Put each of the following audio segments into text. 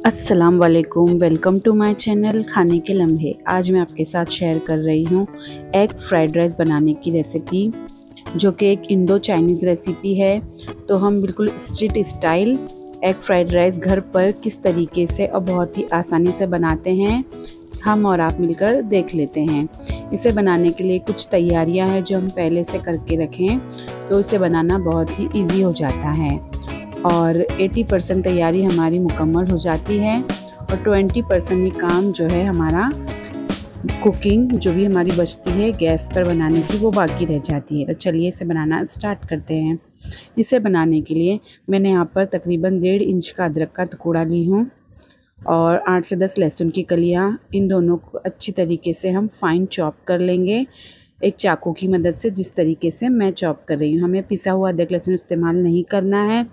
अस्सलाम वालेकुम, welcome to my channel खाने के लम्हे। आज मैं आपके साथ शेयर कर रही हूँ एग फ्राइड राइस बनाने की रेसिपी, जो कि एक इंडो चाइनीज़ रेसिपी है। तो हम बिल्कुल street style egg fried rice घर पर किस तरीके से और बहुत ही आसानी से बनाते हैं, हम और आप मिलकर देख लेते हैं। इसे बनाने के लिए कुछ तैयारियां हैं जो हम पहले से करके रखें, तो इसे बनाना बहुत ही ईजी हो जाता है। और 80% तैयारी हमारी मुकम्मल हो जाती है और 20% ही काम जो है हमारा कुकिंग जो भी हमारी बचती है गैस पर बनाने की, वो बाकी रह जाती है। तो चलिए इसे बनाना स्टार्ट करते हैं। इसे बनाने के लिए मैंने यहाँ पर तकरीबन 1.5 इंच का अदरक का टुकड़ा ली हूँ और 8 से 10 लहसुन की कलियाँ। इन दोनों को अच्छी तरीके से हम फाइन चॉप कर लेंगे एक चाकू की मदद से, जिस तरीके से मैं चॉप कर रही हूँ। हमें पिसा हुआ अदरक लहसुन इस्तेमाल नहीं करना है।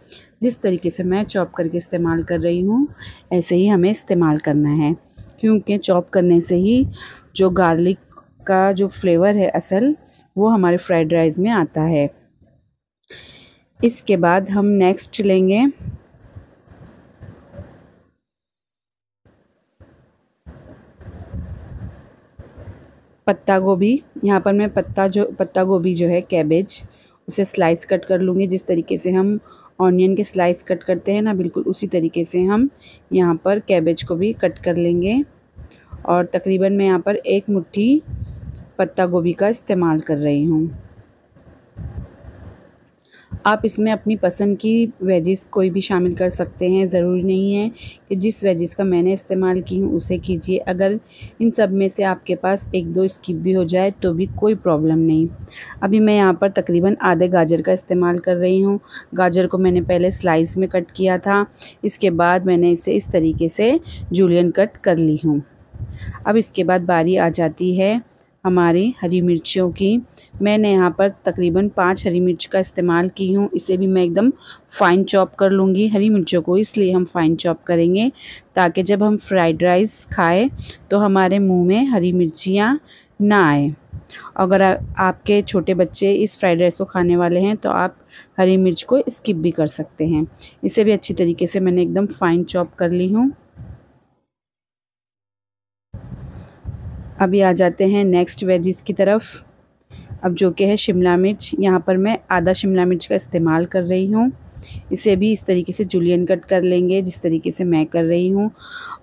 जिस तरीके से मैं चॉप करके इस्तेमाल कर रही हूँ ऐसे ही हमें इस्तेमाल करना है, क्योंकि चॉप करने से ही जो गार्लिक का जो फ्लेवर है असल, वो हमारे फ्राइड राइस में आता है। इसके बाद हम नेक्स्ट लेंगे पत्ता गोभी। यहाँ पर मैं पत्ता गोभी जो है कैबेज, उसे स्लाइस कट कर लूँगी। जिस तरीके से हम ऑनियन के स्लाइस कट करते हैं ना, बिल्कुल उसी तरीके से हम यहाँ पर कैबेज को भी कट कर लेंगे। और तकरीबन मैं यहाँ पर 1 मुट्ठी पत्ता गोभी का इस्तेमाल कर रही हूँ। आप इसमें अपनी पसंद की वेजिस कोई भी शामिल कर सकते हैं। ज़रूरी नहीं है कि जिस वेजिस का मैंने इस्तेमाल की हूँ उसे कीजिए। अगर इन सब में से आपके पास 1-2 स्किप भी हो जाए तो भी कोई प्रॉब्लम नहीं। अभी मैं यहाँ पर तकरीबन आधे गाजर का इस्तेमाल कर रही हूँ। गाजर को मैंने पहले स्लाइस में कट किया था, इसके बाद मैंने इसे इस तरीके से जूलियन कट कर ली हूँ। अब इसके बाद बारी आ जाती है हमारी हरी मिर्चियों की। मैंने यहाँ पर तकरीबन 5 हरी मिर्च का इस्तेमाल की हूँ। इसे भी मैं एकदम फ़ाइन चॉप कर लूँगी। हरी मिर्चों को इसलिए हम फ़ाइन चॉप करेंगे ताकि जब हम फ्राइड राइस खाएं तो हमारे मुंह में हरी मिर्चियाँ ना आए। अगर आपके छोटे बच्चे इस फ्राइड राइस को खाने वाले हैं तो आप हरी मिर्च को स्किप भी कर सकते हैं। इसे भी अच्छी तरीके से मैंने एकदम फ़ाइन चॉप कर ली हूँ। अभी आ जाते हैं नेक्स्ट वेजिस की तरफ। अब जो कि है शिमला मिर्च। यहाँ पर मैं आधा शिमला मिर्च का इस्तेमाल कर रही हूँ। इसे भी इस तरीके से जूलियन कट कर लेंगे जिस तरीके से मैं कर रही हूँ।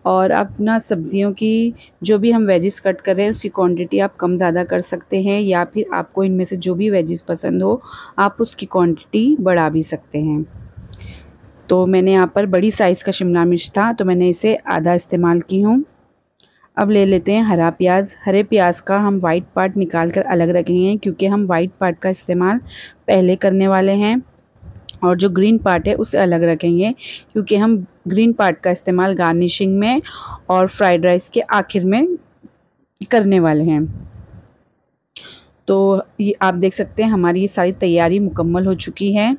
और अपना सब्जियों की जो भी हम वेजिस कट कर रहे हैं उसकी क्वांटिटी आप कम ज़्यादा कर सकते हैं, या फिर आपको इनमें से जो भी वेजिस पसंद हो आप उसकी क्वांटिटी बढ़ा भी सकते हैं। तो मैंने यहाँ पर बड़ी साइज़ का शिमला मिर्च था तो मैंने इसे आधा इस्तेमाल की हूँ। अब ले लेते हैं हरा प्याज। हरे प्याज का हम वाइट पार्ट निकाल कर अलग रखेंगे, क्योंकि हम वाइट पार्ट का इस्तेमाल पहले करने वाले हैं। और जो ग्रीन पार्ट है उसे अलग रखेंगे, क्योंकि हम ग्रीन पार्ट का इस्तेमाल गार्निशिंग में और फ्राइड राइस के आखिर में करने वाले हैं। तो ये आप देख सकते हैं हमारी ये सारी तैयारी मुकम्मल हो चुकी है।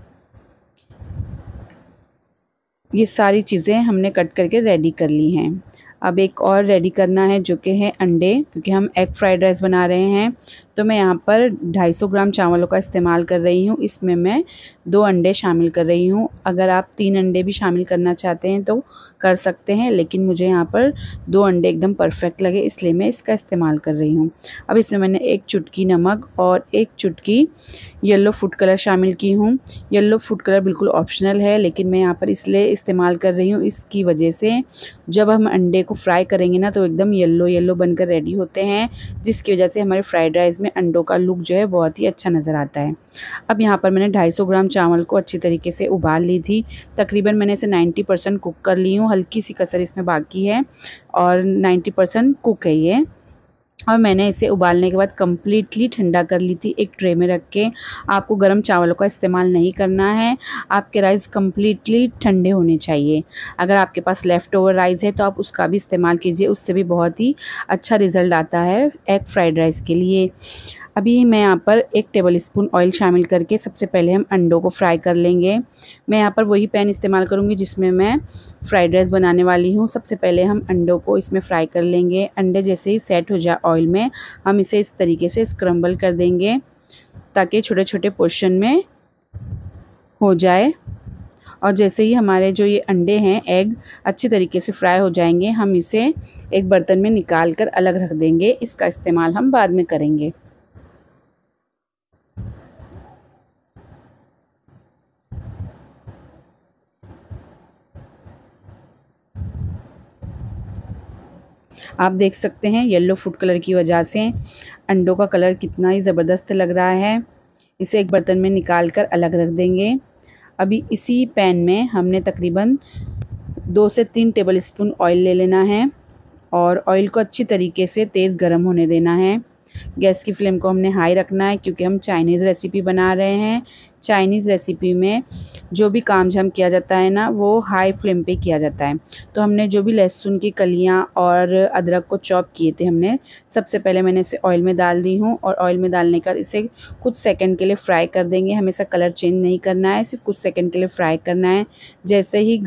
ये सारी चीज़ें हमने कट करके रेडी कर ली हैं। अब एक और रेडी करना है जो कि है अंडे, क्योंकि हम एग फ्राइड राइस बना रहे हैं। तो मैं यहाँ पर 250 ग्राम चावलों का इस्तेमाल कर रही हूँ। इसमें मैं 2 अंडे शामिल कर रही हूँ। अगर आप 3 अंडे भी शामिल करना चाहते हैं तो कर सकते हैं, लेकिन मुझे यहाँ पर 2 अंडे एकदम परफेक्ट लगे इसलिए मैं इसका इस्तेमाल कर रही हूँ। अब इसमें मैंने 1 चुटकी नमक और 1 चुटकी येलो फूड कलर शामिल की हूँ। येलो फूड कलर बिल्कुल ऑप्शनल है, लेकिन मैं यहाँ पर इसलिए इस्तेमाल कर रही हूँ इसकी वजह से जब हम अंडे को फ्राई करेंगे ना तो एकदम येलो येलो बनकर रेडी होते हैं, जिसकी वजह से हमारे फ्राइड राइस में अंडों का लुक जो है बहुत ही अच्छा नज़र आता है। अब यहाँ पर मैंने 250 ग्राम चावल को अच्छी तरीके से उबाल ली थी। तकरीबन मैंने इसे 90% कुक कर ली हूँ। हल्की सी कसर इसमें बाकी है और 90% कुक है ये। और मैंने इसे उबालने के बाद कम्प्लीटली ठंडा कर ली थी एक ट्रे में रख के। आपको गर्म चावलों का इस्तेमाल नहीं करना है, आपके राइस कम्प्लीटली ठंडे होने चाहिए। अगर आपके पास लेफ़्ट ओवर राइस है तो आप उसका भी इस्तेमाल कीजिए, उससे भी बहुत ही अच्छा रिज़ल्ट आता है एग फ्राइड राइस के लिए। अभी मैं यहाँ पर 1 टेबल स्पून ऑयल शामिल करके सबसे पहले हम अंडों को फ्राई कर लेंगे। मैं यहाँ पर वही पैन इस्तेमाल करूँगी जिसमें मैं फ्राइड राइस बनाने वाली हूँ। सबसे पहले हम अंडों को इसमें फ्राई कर लेंगे। अंडे जैसे ही सेट हो जाए ऑयल में हम इसे इस तरीके से स्क्रम्बल कर देंगे ताकि छोटे छोटे पोर्शन में हो जाए। और जैसे ही हमारे जो ये अंडे हैं, एग अच्छी तरीके से फ्राई हो जाएंगे, हम इसे एक बर्तन में निकाल कर अलग रख देंगे। इसका इस्तेमाल हम बाद में करेंगे। आप देख सकते हैं येलो फूड कलर की वजह से अंडों का कलर कितना ही ज़बरदस्त लग रहा है। इसे एक बर्तन में निकाल कर अलग रख देंगे। अभी इसी पैन में हमने तकरीबन 2 से 3 टेबल स्पून ऑयल ले लेना है और ऑयल को अच्छी तरीके से तेज़ गर्म होने देना है। गैस की फ्लेम को हमने हाई रखना है क्योंकि हम चाइनीज़ रेसिपी बना रहे हैं। चाइनीज़ रेसिपी में जो भी काम झाम किया जाता है ना, वो हाई फ्लेम पे किया जाता है। तो हमने जो भी लहसुन की कलियां और अदरक को चॉप किए थे, हमने सबसे पहले मैंने इसे ऑयल में डाल दी हूँ और ऑयल में डालने का इसे कुछ सेकंड के लिए फ्राई कर देंगे। हमेशा कलर चेंज नहीं करना है, सिर्फ कुछ सेकंड के लिए फ्राई करना है। जैसे ही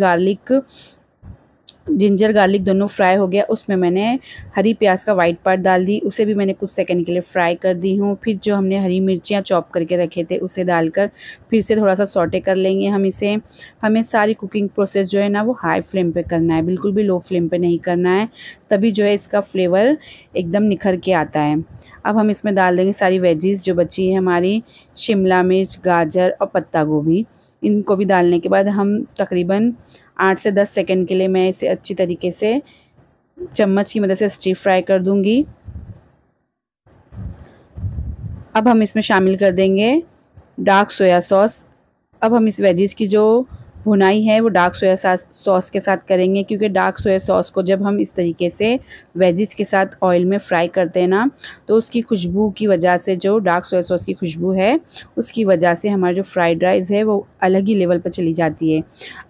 जिंजर गार्लिक दोनों फ्राई हो गया, उसमें मैंने हरी प्याज का वाइट पार्ट डाल दी, उसे भी मैंने कुछ सेकंड के लिए फ्राई कर दी हूँ। फिर जो हमने हरी मिर्चियाँ चॉप करके रखे थे उसे डालकर फिर से थोड़ा सा सौटे कर लेंगे हम इसे। हमें सारी कुकिंग प्रोसेस जो है ना, वो हाई फ्लेम पे करना है, बिल्कुल भी लो फ्लेम पे नहीं करना है, तभी जो है इसका फ्लेवर एकदम निखर के आता है। अब हम इसमें डाल देंगे सारी वेजीज जो बची है हमारी, शिमला मिर्च, गाजर और पत्ता गोभी। इनको भी डालने के बाद हम तकरीबन 8 से 10 सेकंड के लिए मैं इसे अच्छी तरीके से चम्मच की मदद से स्टीर फ्राई कर दूंगी। अब हम इसमें शामिल कर देंगे डार्क सोया सॉस। अब हम इस वेजीज की जो भुनाई है वो डार्क सोया सॉस के साथ करेंगे, क्योंकि डार्क सोया सॉस को जब हम इस तरीके से वेजीज के साथ ऑयल में फ्राई करते हैं ना, तो उसकी खुशबू की वजह से, जो डार्क सोया सॉस की खुशबू है उसकी वजह से हमारा जो फ्राइड राइस है वो अलग ही लेवल पर चली जाती है।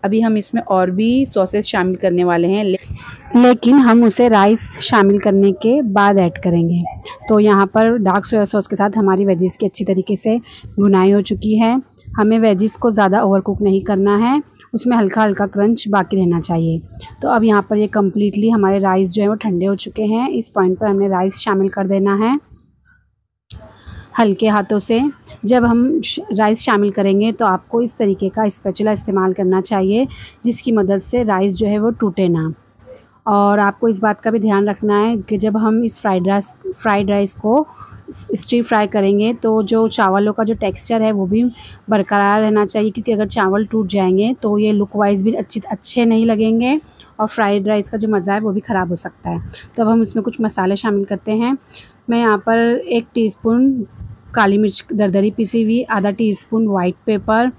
अभी हम इसमें और भी सॉसेस शामिल करने वाले हैं, लेकिन हम उसे राइस शामिल करने के बाद ऐड करेंगे। तो यहाँ पर डार्क सोया सॉस के साथ हमारी वेजीज की अच्छी तरीके से भुनाई हो चुकी है। हमें वेजीज को ज़्यादा ओवर कुक नहीं करना है, उसमें हल्का हल्का क्रंच बाकी रहना चाहिए। तो अब यहाँ पर ये कम्प्लीटली हमारे राइस जो है वो ठंडे हो चुके हैं। इस पॉइंट पर हमने राइस शामिल कर देना है हल्के हाथों से। जब हम राइस शामिल करेंगे तो आपको इस तरीके का स्पैचुला इस्तेमाल करना चाहिए, जिसकी मदद से राइस जो है वो टूटे ना। और आपको इस बात का भी ध्यान रखना है कि जब हम इस फ्राइड राइस को स्टीर फ्राई करेंगे तो जो चावलों का जो टेक्सचर है वो भी बरकरार रहना चाहिए, क्योंकि अगर चावल टूट जाएंगे तो ये लुक वाइज भी अच्छे नहीं लगेंगे और फ्राइड राइस का जो मज़ा है वो भी ख़राब हो सकता है। तो अब हम इसमें कुछ मसाले शामिल करते हैं। मैं यहाँ पर 1 टीस्पून काली मिर्च दरदरी पिसी हुई, आधा teaspoon white pepper,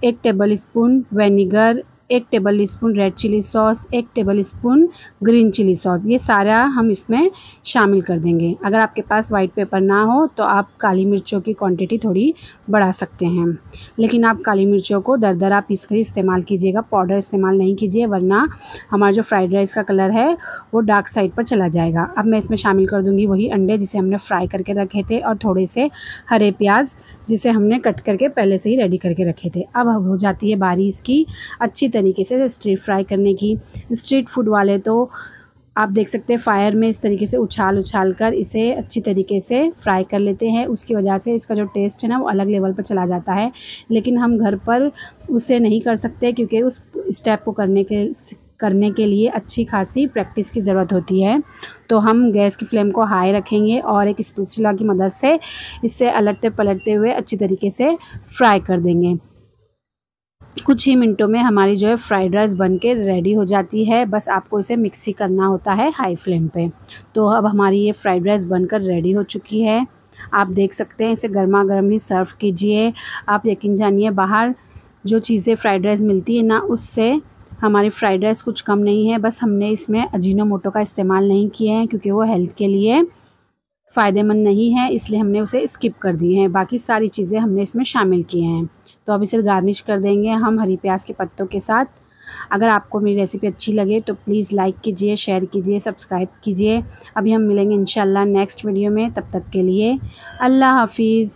1 table spoon vinegar, 1 table spoon red chilli sauce, 1 table spoon green chilli sauce, ये सारा हम इसमें शामिल कर देंगे। अगर आपके पास वाइट पेपर ना हो तो आप काली मिर्चों की क्वांटिटी थोड़ी बढ़ा सकते हैं, लेकिन आप काली मिर्चों को दरदरा पीस कर इस्तेमाल कीजिएगा, पाउडर इस्तेमाल नहीं कीजिए, वरना हमारा जो फ्राइड राइस का कलर है वो डार्क साइड पर चला जाएगा। अब मैं इसमें शामिल कर दूँगी वही अंडे जिसे हमने फ्राई करके रखे थे, और थोड़े से हरे प्याज जिसे हमने कट करके पहले से ही रेडी करके रखे थे। अब हो जाती है बारी इसकी अच्छी तरीके से स्ट्रीट फ्राई करने की। स्ट्रीट फूड वाले तो आप देख सकते हैं फायर में इस तरीके से उछाल कर इसे अच्छी तरीके से फ्राई कर लेते हैं, उसकी वजह से इसका जो टेस्ट है ना वो अलग लेवल पर चला जाता है। लेकिन हम घर पर उसे नहीं कर सकते, क्योंकि उस स्टेप को करने के लिए अच्छी खासी प्रैक्टिस की ज़रूरत होती है। तो हम गैस की फ्लेम को हाई रखेंगे और एक स्पैचुला की मदद से इसे अलटते पलटते हुए अच्छी तरीके से फ्राई कर देंगे। कुछ ही मिनटों में हमारी जो है फ्राइड राइस बन के रेडी हो जाती है। बस आपको इसे मिक्स ही करना होता है हाई फ्लेम पे। तो अब हमारी ये फ्राइड राइस बनकर रेडी हो चुकी है। आप देख सकते हैं, इसे गर्मा गर्म ही सर्व कीजिए। आप यकीन जानिए, बाहर जो चीज़ें फ्राइड राइस मिलती है ना, उससे हमारी फ्राइड राइस कुछ कम नहीं है। बस हमने इसमें अजीनोमोटो का इस्तेमाल नहीं किया है, क्योंकि वो हेल्थ के लिए फ़ायदेमंद नहीं है, इसलिए हमने उसे स्किप कर दिए हैं। बाकी सारी चीज़ें हमने इसमें शामिल किए हैं। तो अब इसे गार्निश कर देंगे हम हरी प्याज के पत्तों के साथ। अगर आपको मेरी रेसिपी अच्छी लगे तो प्लीज़ लाइक कीजिए, शेयर कीजिए, सब्सक्राइब कीजिए। अभी हम मिलेंगे इंशाल्लाह नेक्स्ट वीडियो में, तब तक के लिए अल्लाह हाफिज़।